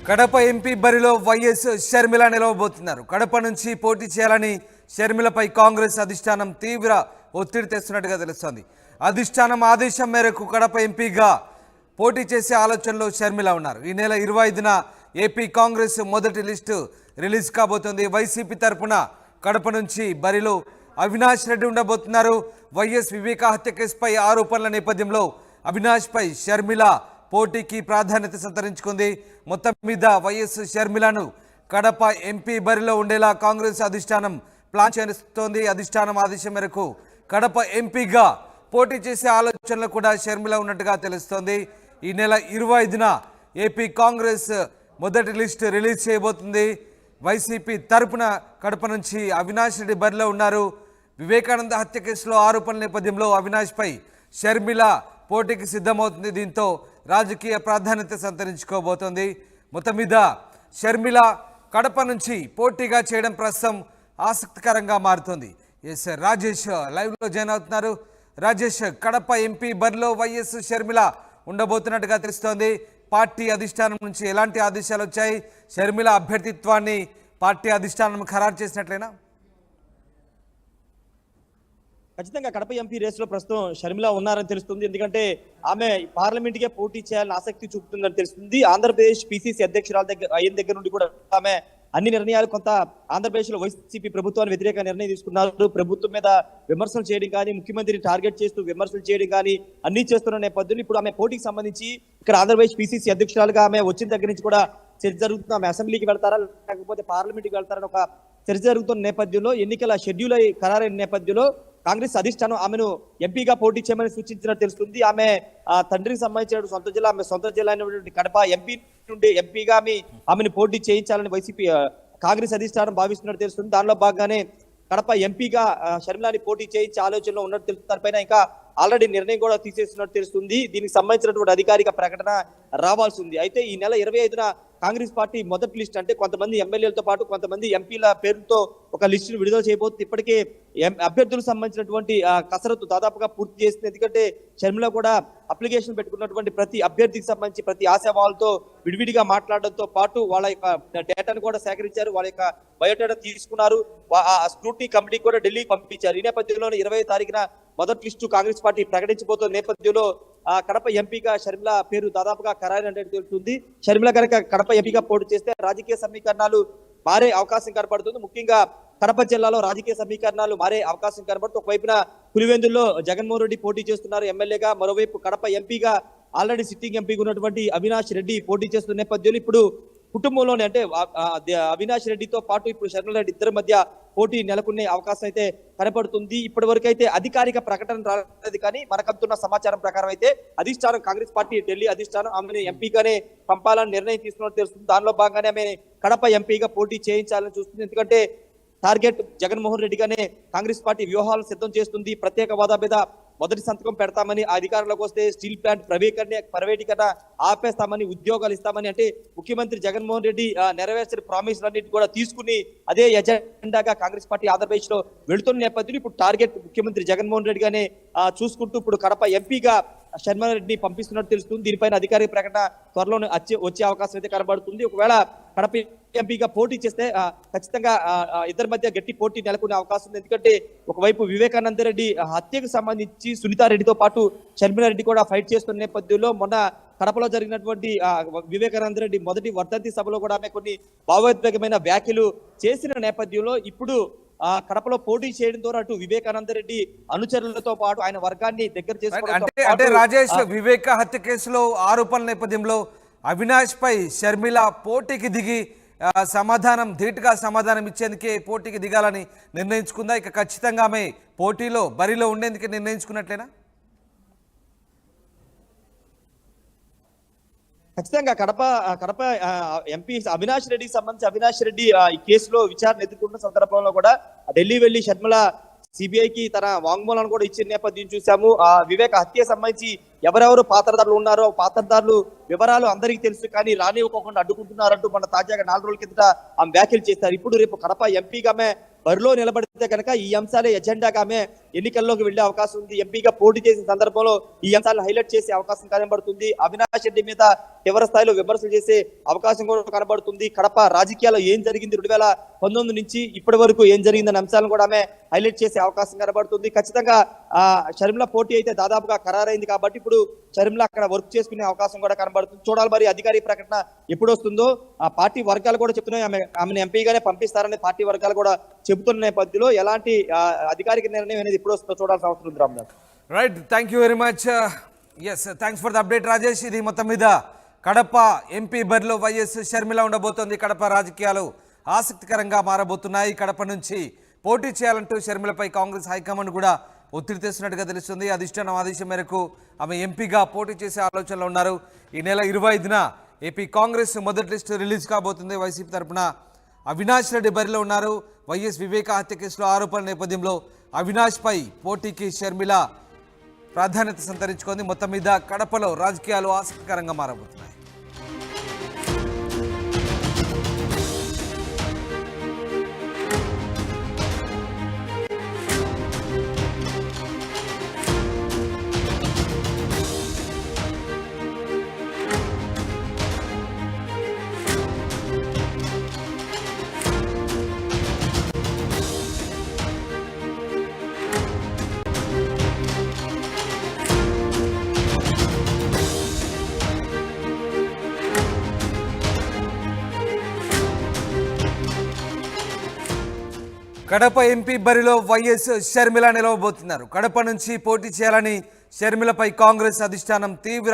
Kadapa MP బరిలో వైఎస్ షర్మిల నిలవబోతున్నారు. కడప నుంచి పోటీ చేయాలని షర్మిలపై కాంగ్రెస్ అధిష్టానం తీవ్ర ఒత్తిడి తెస్తున్నట్టుగా తెలుస్తోంది. అధిష్టానం ఆదేశం మేరకు కడప ఎంపీగా పోటీ చేసే ఆలోచనలో షర్మిల ఉన్నారు. ఈ నెల 25న ఏపీ కాంగ్రెస్ మొదటి లిస్టు రిలీజ్ కాబోతోంది. వైసీపీ తరపున కడప నుంచి బరిలో అవినాష్ రెడ్డి ఉండబోతున్నారు. వైఎస్ వివేక హత్య కేసుపై ఆరోపణల నేపథ్యంలో అవినాష్పై షర్మిల పోటీకి ప్రాధాన్యత సంతరించుకుంది. మొత్తం మీద వైఎస్ షర్మిలను కడప ఎంపీ బరిలో ఉండేలా కాంగ్రెస్ అధిష్టానం ప్లాన్ చేస్తోంది. అధిష్టానం ఆదేశం మేరకు కడప ఎంపీగా పోటీ చేసే ఆలోచనలు కూడా షర్మిల ఉన్నట్టుగా తెలుస్తోంది. ఈ నెల 25న ఏపీ కాంగ్రెస్ మొదటి లిస్ట్ రిలీజ్ చేయబోతుంది. వైసీపీ తరపున కడప నుంచి అవినాష్ రెడ్డి బరిలో ఉన్నారు. వివేకానంద హత్య కేసులో ఆరోపణల నేపథ్యంలో అవినాష్పై షర్మిల పోటీకి సిద్ధమవుతుంది. దీంతో రాజకీయ ప్రాధాన్యత సంతరించుకోబోతోంది. మొత్తం మీద షర్మిల కడప నుంచి పోటీగా చేయడం ప్రస్తుతం ఆసక్తికరంగా మారుతోంది. ఎస్ రాజేష్ లైవ్లో జాయిన్ అవుతున్నారు. రాజేష్, కడప ఎంపీ బరిలో వైఎస్ షర్మిల ఉండబోతున్నట్టుగా తెలుస్తోంది. పార్టీ అధిష్టానం నుంచి ఎలాంటి ఆదేశాలు వచ్చాయి? షర్మిల అభ్యర్థిత్వాన్ని పార్టీ అధిష్టానం ఖరారు చేసినట్లేనా? ఖచ్చితంగా కడప ఎంపీ రేసులో ప్రస్తుతం షర్మిల ఉన్నారని తెలుస్తుంది. ఎందుకంటే ఆమె పార్లమెంట్కే పోటీ చేయాలని ఆసక్తి చూపుతుందని తెలుస్తుంది. ఆంధ్రప్రదేశ్ పిసిసి అధ్యక్షురాల దగ్గర నుండి కూడా ఆమె అన్ని నిర్ణయాలు కొంత ఆంధ్రప్రదేశ్ లో వైసీపీ ప్రభుత్వాన్ని వ్యతిరేక నిర్ణయం తీసుకున్నారు. ప్రభుత్వం మీద విమర్శలు చేయడం కానీ, ముఖ్యమంత్రిని టార్గెట్ చేస్తూ విమర్శలు చేయడం కానీ అన్ని చేస్తున్న నేపథ్యంలో ఇప్పుడు ఆమె పోటీకి సంబంధించి ఇక్కడ ఆంధ్రప్రదేశ్ పిసిసి అధ్యక్షురాలుగా ఆమె వచ్చిన దగ్గర నుంచి కూడా చర్చ జరుగుతుంది. ఆమె అసెంబ్లీకి వెళ్తారా లేకపోతే పార్లమెంట్కి వెళ్తారని ఒక చర్చ జరుగుతున్న నేపథ్యంలో, ఎన్నికల షెడ్యూల్ ఖరారైన నేపథ్యంలో కాంగ్రెస్ అధిష్టానం ఆమెను ఎంపీగా పోటీ చేయమని సూచించినట్టు తెలుస్తుంది. ఆమె తండ్రికి సంబంధించిన సొంత జిల్లా, ఆమె సొంత జిల్లా అయినటువంటి కడప ఎంపీ నుండి ఎంపీగా ఆమెను పోటీ చేయించాలని వైసీపీ కాంగ్రెస్ అధిష్టానం భావిస్తున్నట్టు తెలుస్తుంది. దానిలో భాగంగానే కడప ఎంపీగా షర్మిలాని పోటీ చేయించే ఆలోచనలో ఉన్నట్టు తెలుస్తుంది. దానిపైన ఇంకా ఆల్రెడీ నిర్ణయం కూడా తీసేస్తున్నట్టు తెలుస్తుంది. దీనికి సంబంధించినటువంటి అధికారిక ప్రకటన రావాల్సి ఉంది. అయితే ఈ నెల 25న కాంగ్రెస్ పార్టీ మొదటి లిస్ట్, అంటే కొంతమంది ఎమ్మెల్యేలతో పాటు కొంతమంది ఎంపీల పేరుతో ఒక లిస్టును విడుదల చేయబోతుంది. ఇప్పటికే అభ్యర్థులకు సంబంధించినటువంటి కసరత్తు దాదాపుగా పూర్తి చేస్తుంది. ఎందుకంటే షర్మిల కూడా అప్లికేషన్ పెట్టుకున్నటువంటి ప్రతి అభ్యర్థికి సంబంధించి ప్రతి ఆశావాళ్ళతో విడివిడిగా మాట్లాడడంతో పాటు వాళ్ళ యొక్క డేటాను కూడా సేకరించారు, వాళ్ళ యొక్క బయోడేటా తీసుకున్నారు. స్క్రూటినీ కమిటీ కూడా ఢిల్లీకి పంపించారు. ఈ నేపథ్యంలో 20వ తారీఖున మొదటి లిస్టు కాంగ్రెస్ పార్టీ ప్రకటించబోతున్న నేపథ్యంలో కడప ఎంపీగా షర్మిల పేరు దాదాపుగా ఖరారైనట్టు తెలుస్తుంది. షర్మిల కనుక కడప ఎంపీగా పోటీ చేస్తే రాజకీయ సమీకరణాలు మారే అవకాశం కనబడుతుంది. ముఖ్యంగా కడప జిల్లాలో రాజకీయ సమీకరణాలు మారే అవకాశం కనబడుతుంది. ఒకవైపున పులివెందుల్లో జగన్మోహన్ రెడ్డి పోటీ చేస్తున్నారు ఎమ్మెల్యేగా, మరోవైపు కడప ఎంపీగా ఆల్రెడీ సిట్టింగ్ ఎంపీగా ఉన్నటువంటి అవినాష్ రెడ్డి పోటీ చేస్తున్న నేపథ్యంలో ఇప్పుడు కుటుంబంలోనే, అంటే అవినాష్ రెడ్డితో పాటు ఇప్పుడు షర్మిల రెడ్డి ఇద్దరి మధ్య పోటీ నెలకొనే అవకాశం అయితే కనపడుతుంది. ఇప్పటి వరకు అయితే అధికారిక ప్రకటన రాలేదు, కానీ మనకంతున్న సమాచారం ప్రకారం అయితే అధిష్టానం, కాంగ్రెస్ పార్టీ ఢిల్లీ అధిష్టానం ఆమెను ఎంపీగానే పంపాలని నిర్ణయం తీసుకున్నట్టు తెలుస్తుంది. దానిలో భాగంగానే ఆమె కడప ఎంపీగా పోటీ చేయించాలని చూస్తుంది. ఎందుకంటే టార్గెట్ జగన్మోహన్ రెడ్డిగానే కాంగ్రెస్ పార్టీ వ్యూహాలను సిద్ధం చేస్తుంది. ప్రత్యేక హోదా మీద మొదటి సంతకం పెడతామని, అధికారంలోకి వస్తే స్టీల్ ప్లాంట్ ప్రైవేటీకరణ ఆపేస్తామని, ఉద్యోగాలు ఇస్తామని, అంటే ముఖ్యమంత్రి జగన్మోహన్ రెడ్డి నెరవేర్చిన ప్రామిస్లన్నింటినీ కూడా తీసుకుని అదే ఎజెండాగా కాంగ్రెస్ పార్టీ ఆంధ్రప్రదేశ్ లో వెళుతున్న నేపథ్యంలో ఇప్పుడు టార్గెట్ ముఖ్యమంత్రి జగన్మోహన్ రెడ్డిగానే చూసుకుంటూ ఇప్పుడు కడప ఎంపీగా షర్మిల రెడ్డిని పంపిస్తున్నట్టు తెలుస్తుంది. దీనిపైన అధికారిక ప్రకటన త్వరలోనే వచ్చే అవకాశం అయితే కనబడుతుంది. ఒకవేళ కడప ఎంపీగా పోటీ చేస్తే ఖచ్చితంగా ఇద్దరి మధ్య గట్టి పోటీ నెలకొనే అవకాశం ఉంది. ఎందుకంటే ఒకవైపు వివేకానంద రెడ్డి హత్యకు సంబంధించి సునీతారెడ్డితో పాటు షర్మిల రెడ్డి కూడా ఫైట్ చేస్తున్న నేపథ్యంలో మొన్న కడపలో జరిగినటువంటి వివేకానంద రెడ్డి మొదటి వర్ధంతి సభలో కూడా ఆమె కొన్ని భావోద్వేగమైన వ్యాఖ్యలు చేసిన నేపథ్యంలో ఇప్పుడు కడపలో పోటీ చేయడం ద్వారా అటు వివేకానంద రెడ్డి అనుచరులతో పాటు ఆయన వర్గాన్ని దగ్గర చేసుకోవడం. రాజేష్, వివేక హత్య కేసులో ఆరోపణల నేపథ్యంలో అవినాష్ పై షర్మిల పోటీకి దిగి ధీటుగా సమాధానం ఇచ్చేందుకే పోటీకి దిగాలని నిర్ణయించుకుందా? ఇక ఖచ్చితంగా ఆమె పోటీలో బరిలో ఉండేందుకు నిర్ణయించుకున్నట్లేనా? ఖచ్చితంగా కడప ఎంపీ అవినాష్ రెడ్డికి సంబంధించి అవినాష్ రెడ్డి ఈ కేసులో విచారణ ఎదుర్కొంటున్న సందర్భంలో కూడా ఢిల్లీ వెళ్లి షర్మిల సిబిఐకి తన వాంగ్మూలాన్ని కూడా ఇచ్చిన నేపథ్యం చూసాము. వివేక హత్య సంబంధించి ఎవరెవరు పాత్రదారులు ఉన్నారో పాత్రదారులు వివరాలు అందరికీ తెలుసు, కానీ రానివ్వకుండా అడ్డుకుంటున్నారంటూ మన తాజాగా 4 రోజుల కిందట ఆమె వ్యాఖ్యలు చేస్తారు. ఇప్పుడు రేపు కడప ఎంపీగా ఆమె బరిలో నిలబడితే కనుక ఈ అంశాలే ఎజెండాగా ఆమె ఎన్నికల్లోకి వెళ్లే అవకాశం ఉంది. ఎంపీగా పోటీ చేసిన సందర్భంలో ఈ అంశాలను హైలైట్ చేసే అవకాశం కనబడుతుంది. అవినాష్ రెడ్డి మీద తీవ్ర స్థాయిలో విమర్శలు చేసే అవకాశం కూడా కనబడుతుంది. కడప రాజకీయాల్లో ఏం జరిగింది 2019 నుంచి ఇప్పటి వరకు ఏం జరిగిందనే అంశాలను కూడా ఆమె హైలైట్ చేసే అవకాశం కనబడుతుంది. ఖచ్చితంగా షర్మిల పోటీ అయితే దాదాపుగా ఖరారైంది కాబట్టి ఇప్పుడు షర్మిల అక్కడ వర్క్ చేసుకునే అవకాశం కూడా కనబడుతుంది. చూడాలి మరి అధికారిక ప్రకటన ఎప్పుడు వస్తుందో. ఆ పార్టీ వర్గాలు కూడా చెప్తున్నాయి ఆమెను ఎంపీగానే పంపిస్తారని పార్టీ వర్గాలు కూడా చెబుతున్న నేపథ్యంలో ఎలాంటి అధికారిక నిర్ణయం అనేది ఎప్పుడు వస్తుందో చూడాల్సిన అవసరం ఉంది. Ramdas right, thank you very much. Yes, thanks for the update Rajesh. ఇది మొత్తం మీద కడప ఎంపీ బరిలో వైఎస్ షర్మిల ఉండబోతోంది. కడప రాజకీయాలు ఆసక్తికరంగా మారబోతున్నాయి. కడప నుంచి పోటీ చేయాలంటూ షర్మిలపై కాంగ్రెస్ హైకమాండ్ కూడా ఒత్తిడి తెస్తున్నట్టుగా తెలుస్తుంది. అధిష్టానం ఆదేశం మేరకు ఆమె ఎంపీగా పోటీ చేసే ఆలోచనలో ఉన్నారు. ఈ నెల 25న ఏపీ కాంగ్రెస్ మొదటి లిస్టు రిలీజ్ కాబోతుంది. వైసీపీ తరఫున అవినాష్ రెడ్డి బరిలో ఉన్నారు. వైఎస్ వివేక హత్య కేసులో ఆరోపణల నేపథ్యంలో అవినాష్ పై పోటీకి షర్మిల ప్రాధాన్యత సంతరించుకుంది. మొత్తం మీద కడపలో రాజకీయాలు ఆసక్తికరంగా మారబోతున్నాయి. కడప ఎంపీ బరిలో వైఎస్ షర్మిల నిలవబోతున్నారు. కడప నుంచి పోటీ చేయాలని షర్మిలపై కాంగ్రెస్ అధిష్టానం తీవ్ర